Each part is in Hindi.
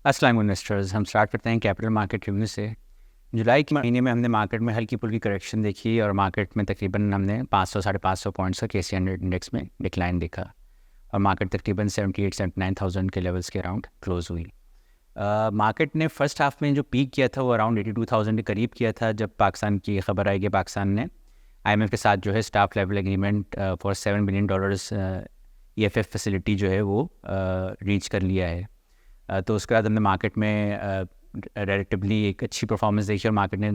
अस्सलाम इन्वेस्टर्स। हम स्टार्ट करते हैं कैपिटल मार्केट रिव्यू से। जुलाई के महीने में हमने मार्केट में हल्की फुल्की करेक्शन देखी और मार्केट में तकरीबन हमने 500 साढ़े 500 पॉइंट्स का KC 100 इंडेक्स में डिक्लाइन देखा और मार्केट तकरीबन 78-79,000 के लेवल्स के अराउंड क्लोज हुई। मार्केट ने फर्स्ट हाफ में जो पीक किया था वो अराउंड 82,000 के करीब किया था, जब पाकिस्तान की खबर आई कि पाकिस्तान ने IMF के साथ जो है staff level agreement for $7 billion EFF facility जो है वो रीच कर लिया है। तो उसके बाद हमने मार्केट में रिलेटिवली एक अच्छी परफॉर्मेंस देखी और मार्केट ने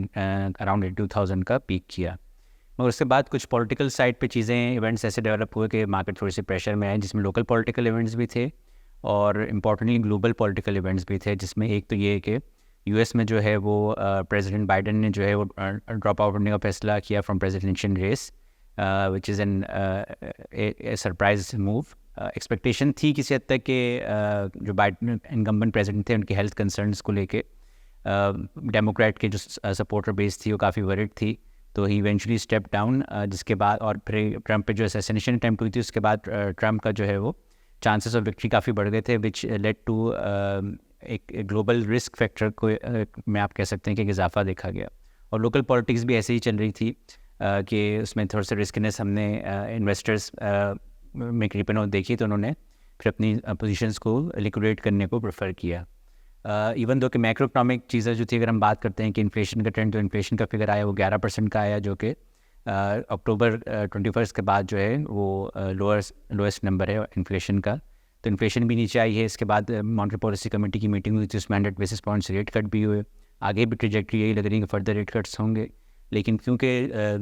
अराउंड 82,000 का पीक किया। मगर उसके बाद कुछ पॉलिटिकल साइड पे चीज़ें इवेंट्स ऐसे डेवलप हुए कि मार्केट थोड़ी सी प्रेशर में आए, जिसमें लोकल पॉलिटिकल इवेंट्स भी थे और इम्पॉर्टेंटली ग्लोबल पॉलिटिकल इवेंट्स भी थे, जिसमें एक तो ये है कि US में जो है वो प्रेसिडेंट बाइडन ने जो है वो ड्रॉप आउट होने का फैसला किया from presidential race, which is an surprise move. Expectation थी किसी हद तक कि जो बाइडन इनकम्बेंट प्रेसिडेंट थे उनके हेल्थ कंसर्न्स को लेके डेमोक्रेट के जो सपोर्टर बेस थी वो काफ़ी वरिड थी, तो ही इवेंचुअली स्टेप डाउन। जिसके बाद और फिर ट्रंप पे जो असैसिनेशन अटैम्प्ट हुई थी उसके बाद ट्रंप का जो है वो चांसेस ऑफ विक्ट्री काफ़ी बढ़ गए थे, विच लेड टू एक ग्लोबल रिस्क फैक्टर को में आप कह सकते हैं कि इजाफा देखा गया। और लोकल पॉलिटिक्स भी ऐसे ही चल रही थी कि उसमें थोड़ा सा रिस्कनेस हमने इन्वेस्टर्स में क्रीपन देखी, तो उन्होंने फिर अपनी पोजीशंस को लिक्विडेट करने को प्रेफर किया। इवन दो कि मैक्रो इकनॉमिक चीज़ें जो थी, अगर हम बात करते हैं कि इन्फ्लेशन का ट्रेंड, तो इन्फ्लेशन का फिगर आया वो 11% का आया, जो कि अक्टूबर 21 के बाद जो है वो लोएस्ट नंबर है इन्फ्लेशन का। तो इन्फ्लेशन भी नीचे आई है। इसके बाद मॉनेटरी पॉलिसी कमेटी की मीटिंग हुई थी, उसमें 100 बेसिस पॉइंट्स रेट कट भी हुए। आगे भी ट्रेजेक्ट्री यही लग रही है कि फर्दर रेट कट्स होंगे, लेकिन क्योंकि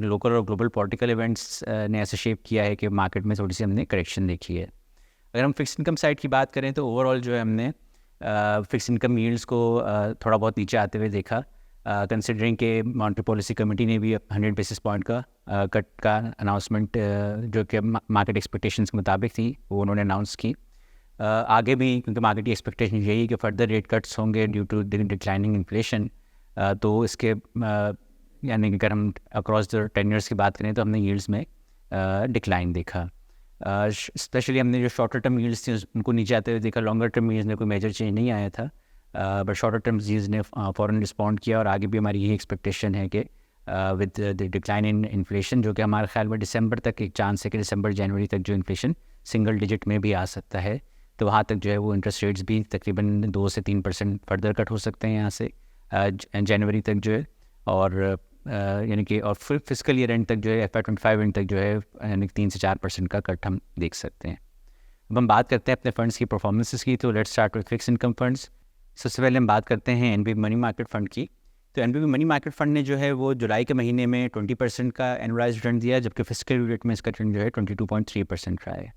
लोकल और ग्लोबल पॉलिटिकल इवेंट्स ने ऐसे शेप किया है कि मार्केट में थोड़ी सी हमने करेक्शन देखी है। अगर हम फिक्स इनकम साइड की बात करें तो ओवरऑल जो है हमने फिक्स इनकम यील्ड्स को थोड़ा बहुत नीचे आते हुए देखा, कंसिडरिंग के मॉनेटरी पॉलिसी कमेटी ने भी 100 बेसिस पॉइंट का कट का अनाउंसमेंट जो कि मार्केट एक्सपेक्टेशंस के मुताबिक थी वो उन्होंने अनाउंस की। आगे भी क्योंकि मार्केट की एक्सपेक्टेशन यही है कि फर्दर रेट कट्स होंगे ड्यू टू डिक्लाइनिंग इन्फ्लेशन, तो इसके यानी कि अगर हम अक्रॉस द 10 ईयर्स की बात करें तो हमने यील्ड्स में डिक्लाइन देखा। स्पेशली हमने जो शॉर्टर टर्म यील्ड्स थी उनको नीचे आते हुए देखा। लॉन्गर टर्म यील्ड्स में कोई मेजर चेंज नहीं आया था, बट शॉर्टर टर्म यील्ड्स ने फ़ौरन रिस्पॉन्ड किया और आगे भी हमारी यही एक्सपेक्टेशन है कि with the decline in inflation, जो कि हमारे ख्याल में दिसंबर तक एक चांस है कि दिसंबर जनवरी तक जो इन्फ्लेशन सिंगल डिजिट में भी आ सकता है, तो वहाँ तक जो है वो इंटरेस्ट रेट्स भी तकरीबन 2 से 3% फर्दर कट हो सकते हैं यहाँ से जनवरी तक जो है। और यानी कि और फिर फिस्कल ईयर एंड तक जो है FY25 एंड तक जो है यानी 3 से 4% का कट हम देख सकते हैं। अब हम बात करते हैं अपने फंड्स की परफॉर्मेंसेस की, तो let's start with fix income funds. सबसे पहले हम बात करते हैं NBP मनी मार्केट फ़ंड की। तो NBP मनी मार्केट फ़ंड ने जो है वो जुलाई के महीने में 20% का एनुअलाइज रिटर्न दिया, जबकि फिस्कल रेट में इसका रिटर्न जो है 22.3% रहा है।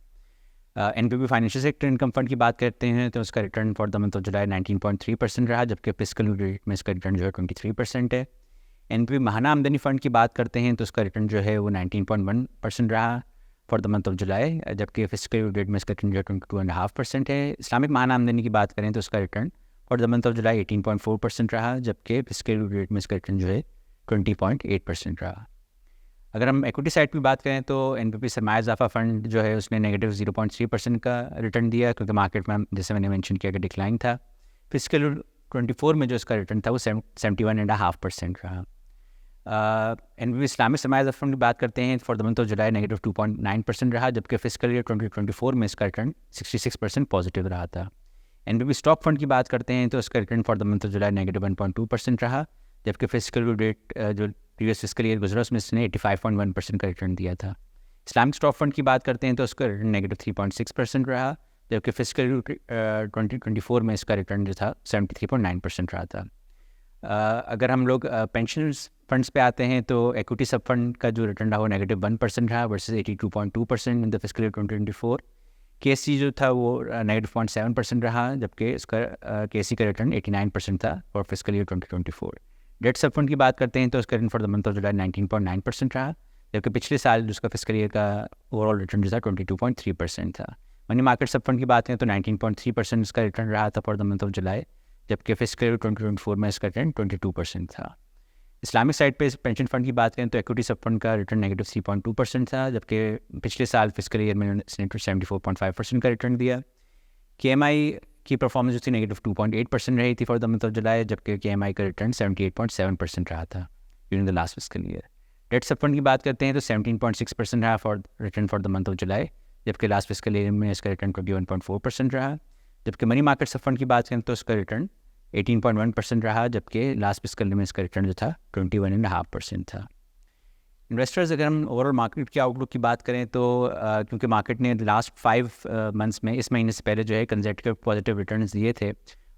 NBP financial sector income fund की बात करते हैं तो उसका return for the month of जुलाई 19.3% रहा, जबकि फिस्कल रेट में इसका रिटर्न जो है 23% है। NBP महाना आमदनी फ़ंड की बात करते हैं तो उसका रिटर्न जो है वो 19.1% रहा for the month of July, जबकि फिस्कल रेट में इसका रिटर्न जो है 22.5% है। इस्लामिक महाना आमदनी की बात करें तो उसका return for the month of जुलाई 18.4% रहा, जबकि फिस्कल रेट में इसका रिटर्न जो है 20.8% रहा। अगर हम इक्विटी साइड की बात करें तो NBP सरमाया इजाफा फ़ंड जो है उसने नेगेटिव 0.3% का रिटर्न दिया, क्योंकि मार्केट में जैसे मैंने मेंशन किया कि डिक्लाइन था। फिस्कल 24 में जो इसका रिटर्न था वो 71.5% रहा। NBP इस्लामिक सरमाया इजाफा फ़ंड की बात करते हैं for the month of July negative 2.9% रहा, जबकि फिस्कल ईयर 2024 में इसका रिटर्न 66% पॉजिटिव रहा था। NBP स्टॉक फंड की बात करते हैं तो इसका return for the month of July negative 1.2% रहा, जबकि फिस्कल रेट जो प्रीवियस फिस्कल ईयर गुजरा उसमें इसने 85.1% का रिटर्न दिया था। इस्लामिक स्टॉक फंड की बात करते हैं तो उसका रिटर्न नेगेटिव 3.6% रहा, जबकि फिस्कल 2024 में इसका रिटर्न जो था 73.9% रहा था। अगर हम लोग पेंशन फंड्स पे आते हैं तो इक्विटी सब फंड का जो रिटर्न रहा वो नेगेटिव 1% रहा versus 82.2% in the fiscal year 2024। KSC जो था वो नेगेटिव 0.7% रहा, जबकि इसका KSC का रिटर्न 89% था फॉर फिस्कल ईयर 2024। डेट सब फंड की बात करते हैं तो उसका return for the month of जुलाई 19.9% रहा, जबकि पिछले साल उसका फिस्कल ईयर का ओवरऑल रिटर्न जो था 22.3% था। मनी मार्केट सब फंड की बात करें तो 19.3% इसका रिटर्न रहा था for the month of July, जबकि फिस्कल ईयर 2024 में इसका रिटर्न 22% था। इस्लामिक साइड पे पेंशन फंड की बात करें तो इक्विटी सब फंड का रिटर्न नेगेटिव 3.2% था, जबकि पिछले साल फिस्कल ईयर में इसने 74.5% का रिटर्न दिया। KMI की परफॉर्मेंस जो थी -2.8% रही थी for the month of July, जबकि KMI का रिटर्न 78.7% रहा था during the last fiscal year. Debt सब फंड की बात करते हैं तो 17.6% रहा for return for the month of July, जबकि लास्ट फिस्कल ईयर में इसका रिटर्न 21.4% रहा। जबकि मनी मार्केट सब फंड की बात करें तो इसका रिटर्न 18.1% रहा, जबकि लास्ट फिस्कल में इसका रिटर्न जो था 21.5% था। इन्वेस्टर्स, अगर हम ओवरऑल मार्केट की आउटलुक की बात करें तो क्योंकि मार्केट ने लास्ट 5 मंथ्स में इस महीने से पहले जो है कंसेक्यूटिव पॉजिटिव रिटर्न्स दिए थे।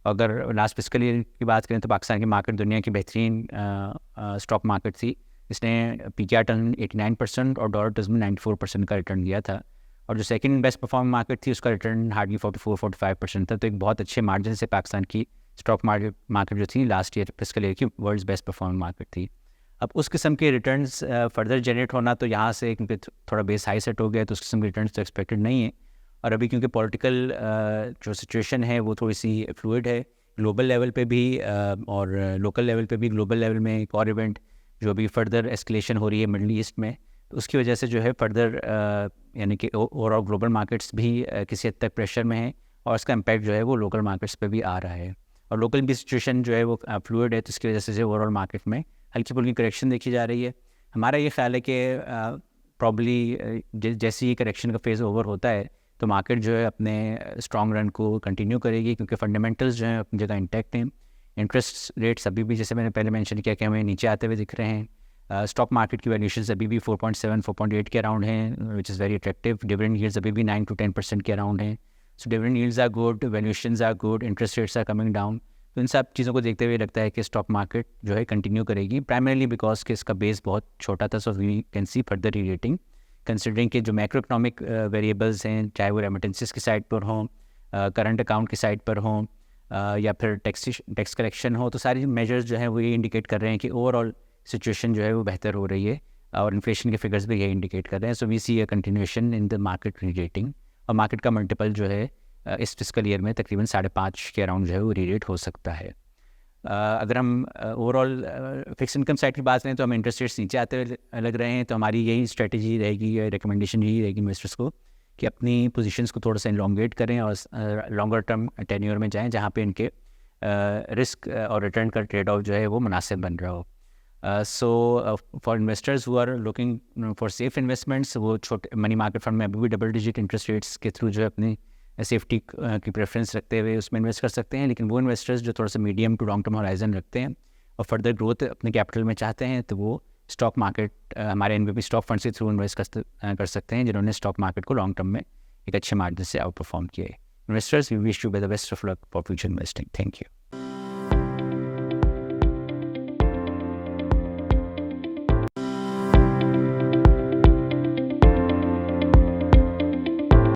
अगर लास्ट फिस्कल ईयर की बात करें तो पाकिस्तान की मार्केट दुनिया की बेहतरीन स्टॉक मार्केट थी। इसने PKR टर्न 89% और डॉलर टर्म्स में 94% का रिटर्न दिया था। और जो सेकंड बेस्ट परफॉर्मिंग मार्केट थी उसका रिटर्न हार्डली 44-45% था। तो एक बहुत अच्छे मार्जिन से पाकिस्तान की स्टॉक मार्केट जो थी लास्ट ईयर फिस्कल ईयर की वर्ल्ड्स बेस्ट परफॉर्मिंग मार्केट थी। अब उस किस्म के रिटर्न्स फर्दर जनरेट होना तो यहाँ से क्योंकि थोड़ा बेस हाई सेट हो गया तो उस किस्म के रिटर्न्स तो एक्सपेक्टेड नहीं है। और अभी क्योंकि पॉलिटिकल जो सिचुएशन है वो थोड़ी सी फ्लूइड है ग्लोबल लेवल पे भी और लोकल लेवल पे भी। ग्लोबल लेवल में एक और इवेंट जो अभी फर्दर एस्केलेशन हो रही है मिडल ईस्ट में, तो उसकी वजह से जो है फर्दर यानी कि ओवरऑल ग्लोबल मार्केट्स भी किसी हद तक प्रेशर में है और उसका इम्पैक्ट जो है वो लोकल मार्केट्स पे भी आ रहा है। और लोकल भी सिचुएशन जो है वो फ्लूइड है, तो इसकी वजह से ओवरऑल मार्केट में हल्की फुल्की करेक्शन देखी जा रही है। हमारा ये ख्याल है कि प्रॉब्ली जैसे ही करेक्शन का फेज़ ओवर होता है तो मार्केट जो है अपने स्ट्रॉन्ग रन को कंटिन्यू करेगी, क्योंकि फंडामेंटल्स जो हैं अपनी जगह इंटैक्ट हैं। इंटरेस्ट रेट्स अभी भी, जैसे मैंने पहले मेंशन किया, कि हमें नीचे आते हुए दिख रहे हैं। स्टॉक मार्केट की वैल्यूएशंस अभी भी 4.7-4.8 के अराउंड हैं, which is very attractive. Dividend yields अभी भी 9-10% के अराउंड हैं। So dividend yields are good, valuations are good, interest rates are coming down. तो इन सब चीज़ों को देखते हुए लगता है कि स्टॉक मार्केट जो है कंटिन्यू करेगी, प्राइमरीली बिकॉज कि इसका बेस बहुत छोटा था। So we can see further re-rating considering कि जो मैक्रो इकनॉमिक वेरिएबल्स हैं, चाहे वो रेमिटेंसेस की साइड पर हों, करंट अकाउंट की साइड पर हों, या फिर टैक्स कलेक्शन हो, तो सारी मेजर्स जो हैं वो ये इंडिकेट कर रहे हैं कि ओवरऑल सिचुएशन जो है वो बेहतर हो रही है और इन्फ्लेशन के फिगर्स भी ये इंडिकेट कर रहे हैं। So we see a continuation in the market re-rating. और मार्केट का मल्टीपल जो है इस फिस्कल ईयर में तकरीबन 5.5 के अराउंड जो है वो री-रेट हो सकता है। अगर हम ओवरऑल फिक्स इनकम साइड की बात करें तो हम इंटरेस्ट रेट्स नीचे आते हुए लग रहे हैं, तो हमारी यही स्ट्रेटजी रहेगी, रिकमेंडेशन यही रहेगी इन्वेस्टर्स को कि अपनी पोजीशंस को थोड़ा सा इलॉन्गेट करें और लॉन्गर टर्म टेन्योर में जाएं, जहाँ पे इनके रिस्क और रिटर्न का ट्रेड ऑफ जो है वो मुनासिब बन रहा हो। So for investors who are looking for safe investments, वो छोटे मनी मार्केट फंड में अभी भी डबल डिजिट इंटरेस्ट रेट्स के थ्रू जो है अपनी सेफ्टी की प्रेफरेंस रखते हुए उसमें इन्वेस्ट कर सकते हैं। लेकिन वो इन्वेस्टर्स जो थोड़ा सा medium to long term horizon रखते हैं और फर्दर ग्रोथ अपने कैपिटल में चाहते हैं, तो वो स्टॉक मार्केट हमारे NBP स्टॉक फंड से थ्रू इन्वेस्ट कर सकते हैं, जिन्होंने स्टॉक मार्केट को लॉन्ग टर्म में एक अच्छे मार्जिन से आउट परफॉर्म किया है। Investors, we wish you the best of luck for future investing. Thank you.